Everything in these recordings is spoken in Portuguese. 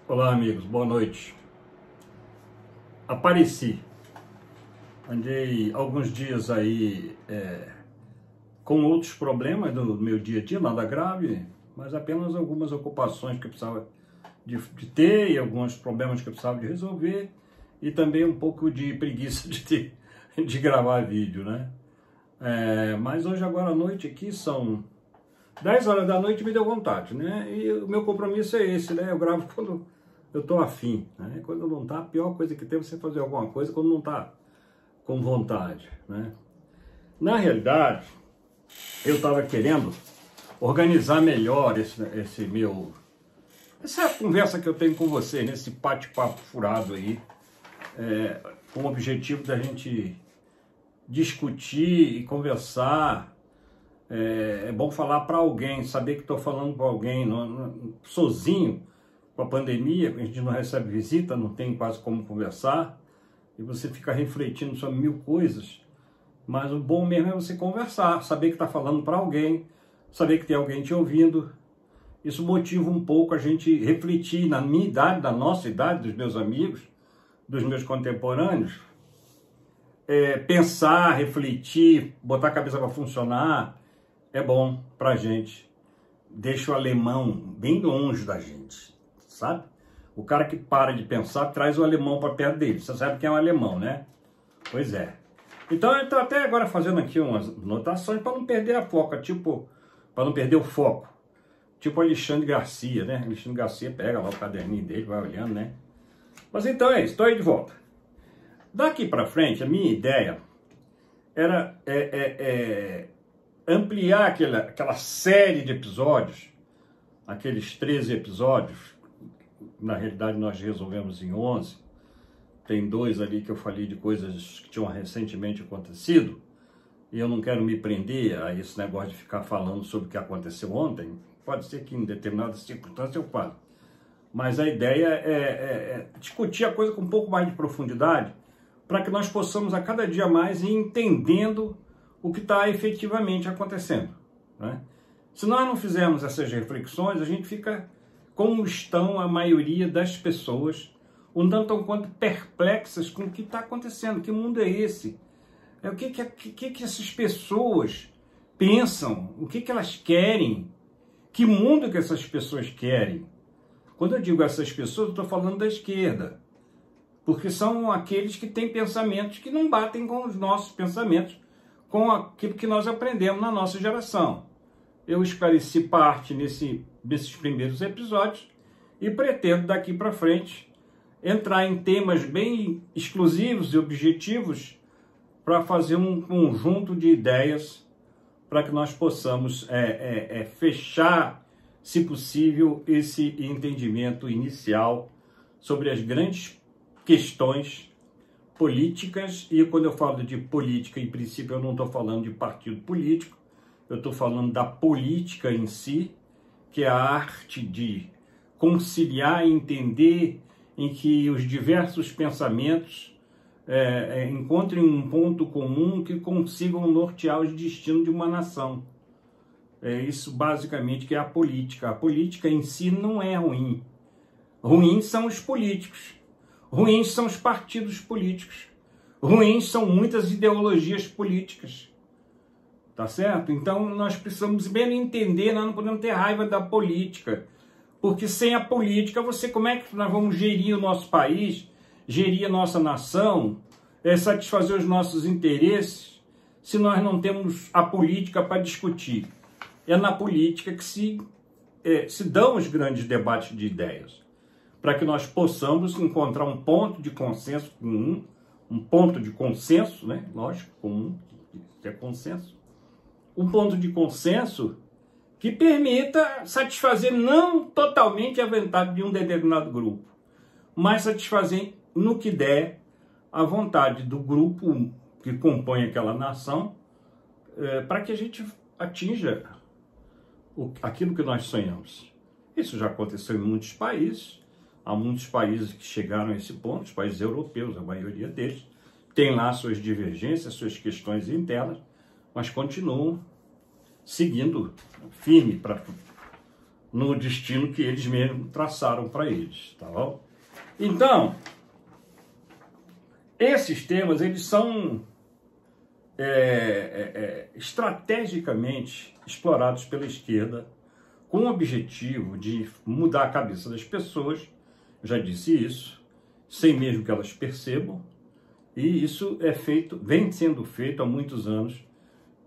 Olá, amigos, boa noite. Apareci. Andei alguns dias aí com outros problemas do meu dia a dia, nada grave, mas apenas algumas ocupações que eu precisava de ter e alguns problemas que eu precisava de resolver e também um pouco de preguiça de gravar vídeo, né? Mas hoje, agora à noite aqui, são 10 horas da noite, me deu vontade, né? E o meu compromisso é esse, né? Eu gravo quando eu tô afim, né? Quando não tá, a pior coisa que tem é você fazer alguma coisa quando não tá com vontade, né? Na realidade, eu estava querendo organizar melhor essa conversa que eu tenho com você, nesse bate-papo furado aí, com o objetivo da gente discutir e conversar. É bom falar para alguém, saber que estou falando para alguém, sozinho, com a pandemia, a gente não recebe visita, não tem quase como conversar, e você fica refletindo sobre mil coisas, mas o bom mesmo é você conversar, saber que está falando para alguém, saber que tem alguém te ouvindo. Isso motiva um pouco a gente refletir na minha idade, da nossa idade, dos meus amigos, dos meus contemporâneos, pensar, refletir, botar a cabeça para funcionar, é bom para a gente. Deixa o alemão bem longe da gente, sabe? O cara que para de pensar traz o alemão para perto dele. Você sabe quem é o alemão, né? Pois é. Então eu estou até agora fazendo aqui umas anotações para não perder a foca, para não perder o foco. Tipo Alexandre Garcia, né? Alexandre Garcia pega lá o caderninho dele, vai olhando, né? Mas então é isso, estou aí de volta. Daqui para frente, a minha ideia era ampliar aquela série de episódios, aqueles 13 episódios, na realidade nós resolvemos em 11, tem 2 ali que eu falei de coisas que tinham recentemente acontecido, e eu não quero me prender a esse negócio de ficar falando sobre o que aconteceu ontem. Pode ser que em determinadas circunstâncias eu fale, mas a ideia é discutir a coisa com um pouco mais de profundidade, para que nós possamos a cada dia mais ir entendendo o que está efetivamente acontecendo, né? Se nós não fizermos essas reflexões, a gente fica como estão a maioria das pessoas, um tanto ou quanto perplexas com o que está acontecendo. Que mundo é esse? O que essas pessoas pensam? O que elas querem? Que mundo que essas pessoas querem? Quando eu digo essas pessoas, eu estou falando da esquerda, porque são aqueles que têm pensamentos que não batem com os nossos pensamentos, com aquilo que nós aprendemos na nossa geração. Eu esclareci parte desses primeiros episódios e pretendo daqui para frente entrar em temas bem exclusivos e objetivos para fazer um conjunto de ideias para que nós possamos fechar, se possível, esse entendimento inicial sobre as grandes questões políticas. E quando eu falo de política, em princípio, eu não estou falando de partido político, eu estou falando da política em si, que é a arte de conciliar e entender em que os diversos pensamentos encontrem um ponto comum que consigam nortear os destinos de uma nação. É isso basicamente que é a política. A política em si não é ruim. Ruins são os políticos. Ruins são os partidos políticos. Ruins são muitas ideologias políticas. Tá certo? Então nós precisamos bem entender, nós não podemos ter raiva da política. Porque sem a política, como é que nós vamos gerir o nosso país, gerir a nossa nação, satisfazer os nossos interesses, se nós não temos a política para discutir? É na política que se dão os grandes debates de ideias, para que nós possamos encontrar um ponto de consenso comum, um ponto de consenso, né? Lógico, comum, que é consenso, um ponto de consenso que permita satisfazer não totalmente a vontade de um determinado grupo, mas satisfazer no que der a vontade do grupo que compõe aquela nação, para que a gente atinja aquilo que nós sonhamos. Isso já aconteceu em muitos países. Há muitos países que chegaram a esse ponto, os países europeus, a maioria deles, tem lá suas divergências, suas questões internas, mas continuam seguindo firme para no destino que eles mesmos traçaram para eles, tá bom? Então, esses temas, eles são estrategicamente explorados pela esquerda com o objetivo de mudar a cabeça das pessoas, já disse isso, sem mesmo que elas percebam, e isso vem sendo feito há muitos anos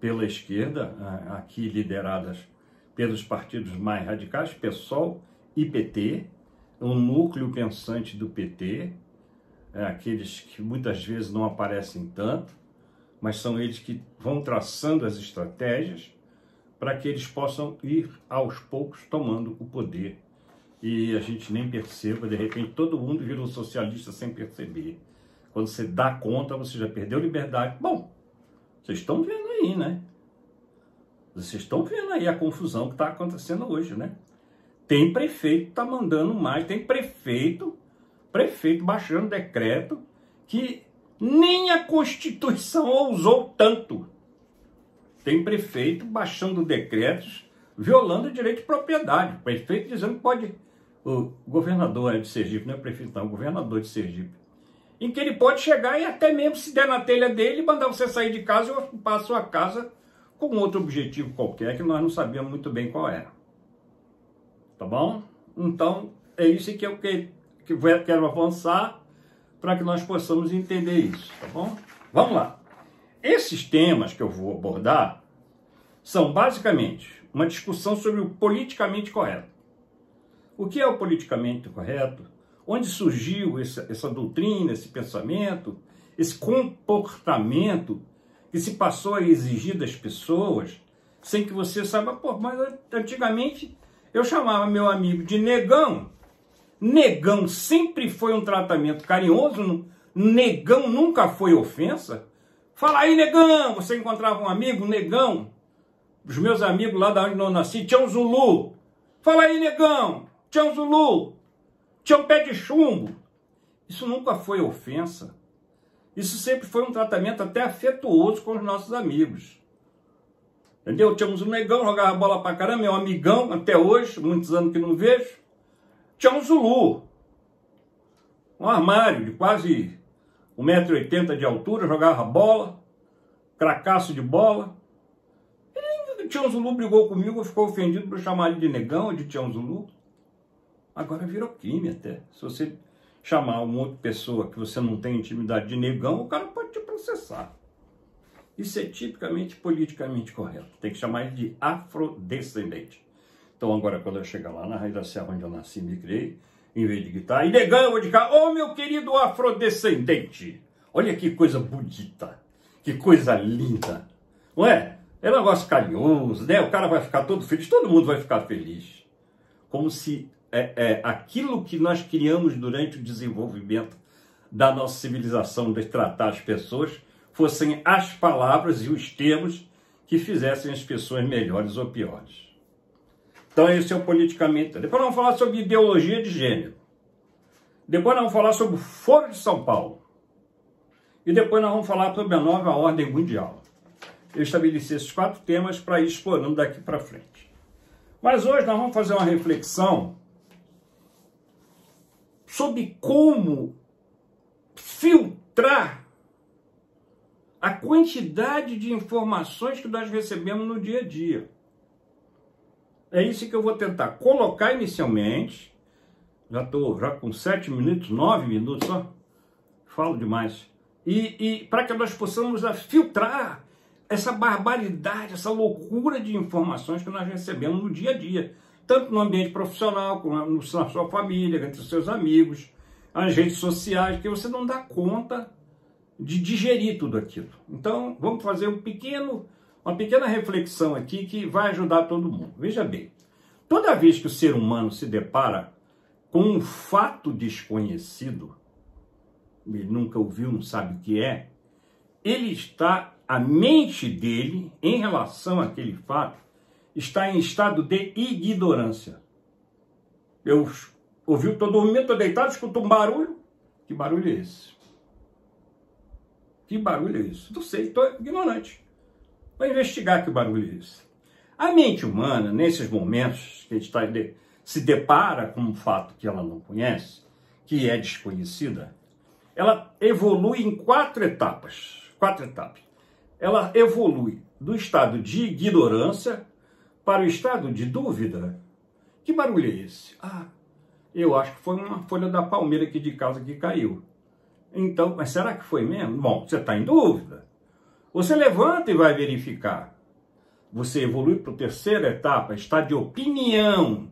pela esquerda, aqui lideradas pelos partidos mais radicais, PSOL e PT, o núcleo pensante do PT, aqueles que muitas vezes não aparecem tanto, mas são eles que vão traçando as estratégias para que eles possam ir, aos poucos, tomando o poder. E a gente nem perceba, de repente, todo mundo virou socialista sem perceber. Quando você dá conta, você já perdeu liberdade. Bom, vocês estão vendo aí, né? Vocês estão vendo aí a confusão que está acontecendo hoje, né? Tem prefeito que está mandando mais, tem prefeito baixando decreto que nem a Constituição ousou tanto. Tem prefeito baixando decretos, violando o direito de propriedade. O prefeito dizendo que pode... O governador de Sergipe, não é prefeito não, o governador de Sergipe, em que ele pode chegar e até mesmo se der na telha dele, mandar você sair de casa e ocupar a sua casa com outro objetivo qualquer que nós não sabíamos muito bem qual era. Tá bom? Então, é isso que eu quero avançar para que nós possamos entender isso, tá bom? Vamos lá. Esses temas que eu vou abordar são basicamente uma discussão sobre o politicamente correto. O que é o politicamente correto? Onde surgiu essa doutrina, esse pensamento, esse comportamento que se passou a exigir das pessoas sem que você saiba, pô, mas antigamente eu chamava meu amigo de negão. Negão sempre foi um tratamento carinhoso, negão nunca foi ofensa. Fala aí, negão! Você encontrava um amigo, um negão. Os meus amigos lá da onde eu nasci, Tião Zulu. Fala aí, negão! Tião Zulu! Tião Pé de Chumbo! Isso nunca foi ofensa. Isso sempre foi um tratamento até afetuoso com os nossos amigos. Entendeu? Tínhamos um negão, jogava bola pra caramba, meu amigão, até hoje, muitos anos que não vejo. Tião Zulu. Um armário de quase 1,80 m de altura, jogava bola, cracaço de bola. E Tião Zulu brigou comigo, ficou ofendido por chamar ele de negão, de Tião Zulu. Agora virou crime até. Se você chamar uma outra pessoa que você não tem intimidade de negão, o cara pode te processar. Isso é tipicamente politicamente correto. Tem que chamar ele de afrodescendente. Então agora quando eu chegar lá na Raiz da Serra, onde eu nasci e me criei, em vez de gritar, e negão, eu vou dizer, ô meu querido afrodescendente, olha que coisa bonita, que coisa linda, não é? É um negócio carinhoso, né? O cara vai ficar todo feliz, todo mundo vai ficar feliz. Como se aquilo que nós criamos durante o desenvolvimento da nossa civilização de tratar as pessoas fossem as palavras e os termos que fizessem as pessoas melhores ou piores. Então esse é o politicamente. Depois nós vamos falar sobre ideologia de gênero. Depois nós vamos falar sobre o Foro de São Paulo. E depois nós vamos falar sobre a nova ordem mundial. Eu estabeleci esses 4 temas para ir explorando daqui para frente. Mas hoje nós vamos fazer uma reflexão sobre como filtrar a quantidade de informações que nós recebemos no dia a dia. É isso que eu vou tentar colocar inicialmente. Já estou com 7 minutos, 9 minutos, ó. Falo demais. E para que nós possamos filtrar essa barbaridade, essa loucura de informações que nós recebemos no dia a dia. Tanto no ambiente profissional, como na sua família, entre os seus amigos, as redes sociais, que você não dá conta de digerir tudo aquilo. Então, vamos fazer uma pequena reflexão aqui que vai ajudar todo mundo. Veja bem, toda vez que o ser humano se depara com um fato desconhecido, ele nunca ouviu, não sabe o que é, a mente dele, em relação àquele fato, está em estado de ignorância. Eu ouvi, estou dormindo, estou deitado, escuto um barulho. Que barulho é esse? Que barulho é esse? Não sei, estou ignorante. Vou investigar que barulho é esse. A mente humana, nesses momentos que a gente se depara com um fato que ela não conhece, que é desconhecida, ela evolui em 4 etapas. 4 etapas. Ela evolui do estado de ignorância para o estado de dúvida. Que barulho é esse? Ah, eu acho que foi uma folha da palmeira aqui de casa que caiu. Então, mas será que foi mesmo? Bom, você está em dúvida. Você levanta e vai verificar. Você evolui para a 3ª etapa, está de opinião.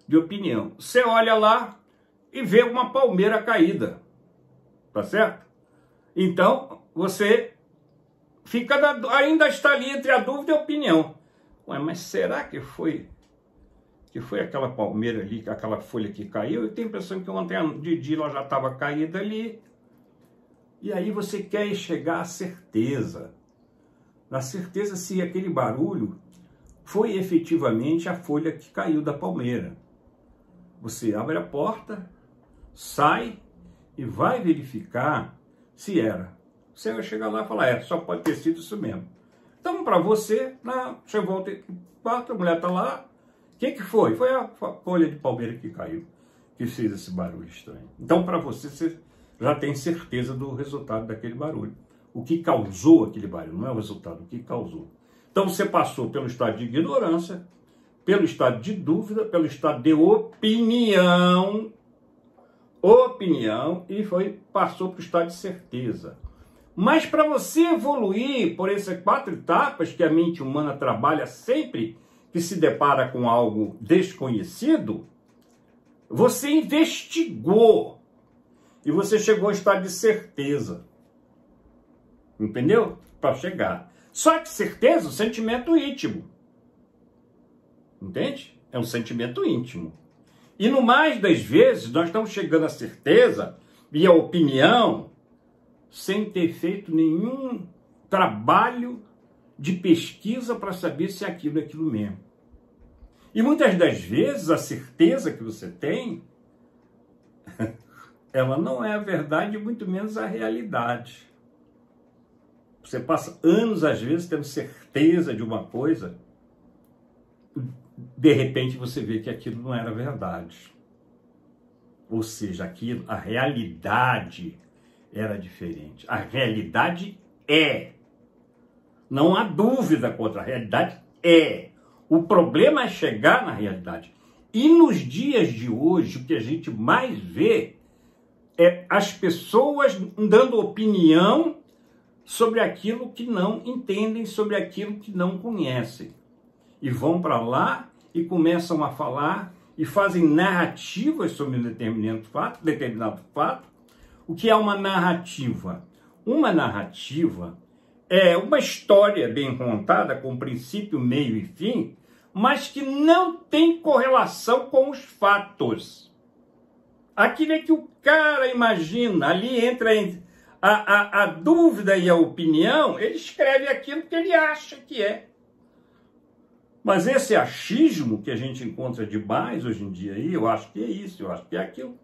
De opinião. Você olha lá e vê uma palmeira caída. Tá certo? Então, você ainda está ali entre a dúvida e a opinião. Ué, mas será que foi aquela palmeira ali, aquela folha que caiu? Eu tenho a impressão que ontem de dia ela já estava caída ali. E aí você quer chegar à certeza. Na certeza se aquele barulho foi efetivamente a folha que caiu da palmeira. Você abre a porta, sai e vai verificar se era. Você vai chegar lá e falar, só pode ter sido isso mesmo. Então, para você, você volta e a mulher está lá. O que foi? Foi a folha de palmeira que caiu, que fez esse barulho estranho. Então, para você já tem certeza do resultado daquele barulho. O que causou aquele barulho, não é o resultado, o que causou. Então, você passou pelo estado de ignorância, pelo estado de dúvida, pelo estado de opinião, e passou para o estado de certeza. Mas para você evoluir por essas 4 etapas que a mente humana trabalha sempre que se depara com algo desconhecido, você investigou e você chegou ao estado de certeza. Entendeu? Para chegar. Só que certeza é um sentimento íntimo. Entende? É um sentimento íntimo. E no mais das vezes, nós estamos chegando à certeza e à opinião sem ter feito nenhum trabalho de pesquisa para saber se aquilo é aquilo mesmo. E muitas das vezes, a certeza que você tem, ela não é a verdade, muito menos a realidade. Você passa anos, às vezes, tendo certeza de uma coisa, de repente você vê que aquilo não era verdade. Ou seja, aquilo, a realidade era diferente. A realidade é. Não há dúvida quanto à realidade é. O problema é chegar na realidade. E nos dias de hoje, o que a gente mais vê é as pessoas dando opinião sobre aquilo que não entendem, sobre aquilo que não conhecem. E vão para lá e começam a falar e fazem narrativas sobre um determinado fato. O que é uma narrativa? Uma narrativa é uma história bem contada, com princípio, meio e fim, mas que não tem correlação com os fatos. Aquilo é que o cara imagina, ali entra a dúvida e a opinião, ele escreve aquilo que ele acha que é. Mas esse achismo que a gente encontra demais hoje em dia, aí, eu acho que é isso, eu acho que é aquilo.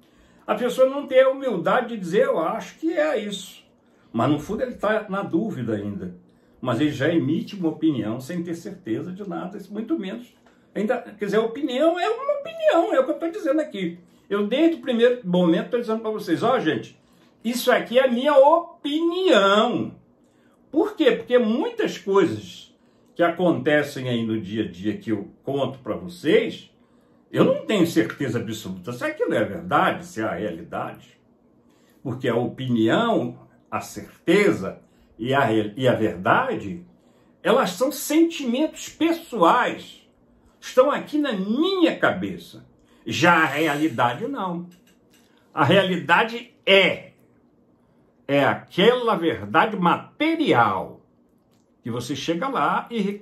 A pessoa não tem a humildade de dizer, eu acho que é isso. Mas no fundo ele está na dúvida ainda. Mas ele já emite uma opinião sem ter certeza de nada, muito menos. Ainda, quer dizer, a opinião é uma opinião, é o que eu estou dizendo aqui. Eu, desde o primeiro momento, estou dizendo para vocês, gente, isso aqui é a minha opinião. Por quê? Porque muitas coisas que acontecem aí no dia a dia que eu conto para vocês, eu não tenho certeza absoluta se aquilo é a verdade, se é a realidade. Porque a opinião, a certeza e a verdade, elas são sentimentos pessoais. Estão aqui na minha cabeça. Já a realidade não. A realidade é aquela verdade material que você chega lá e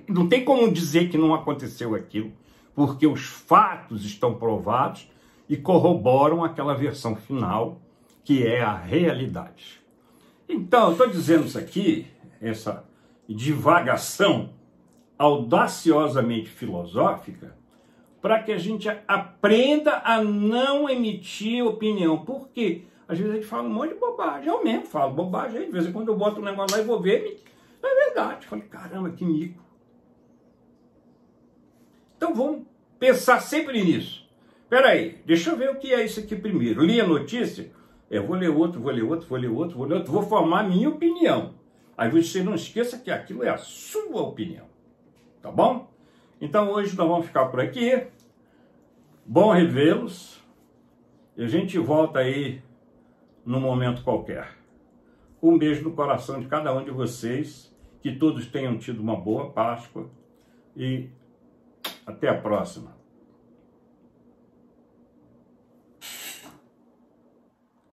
não tem como dizer que não aconteceu aquilo, porque os fatos estão provados e corroboram aquela versão final, que é a realidade. Então, eu estou dizendo isso aqui, essa divagação audaciosamente filosófica, para que a gente aprenda a não emitir opinião. Por quê? Às vezes a gente fala um monte de bobagem. Eu mesmo falo bobagem. De vez em quando eu boto um negócio lá e vou ver, é verdade. Eu falei, caramba, que mico. Então vamos pensar sempre nisso. Espera aí, deixa eu ver o que é isso aqui primeiro. Li a notícia, eu vou ler outro, vou ler outro, vou ler outro, vou ler outro, vou formar a minha opinião. Aí você não esqueça que aquilo é a sua opinião. Tá bom? Então hoje nós vamos ficar por aqui. Bom revê-los. E a gente volta aí num momento qualquer. Um beijo no coração de cada um de vocês. Que todos tenham tido uma boa Páscoa. E até a próxima.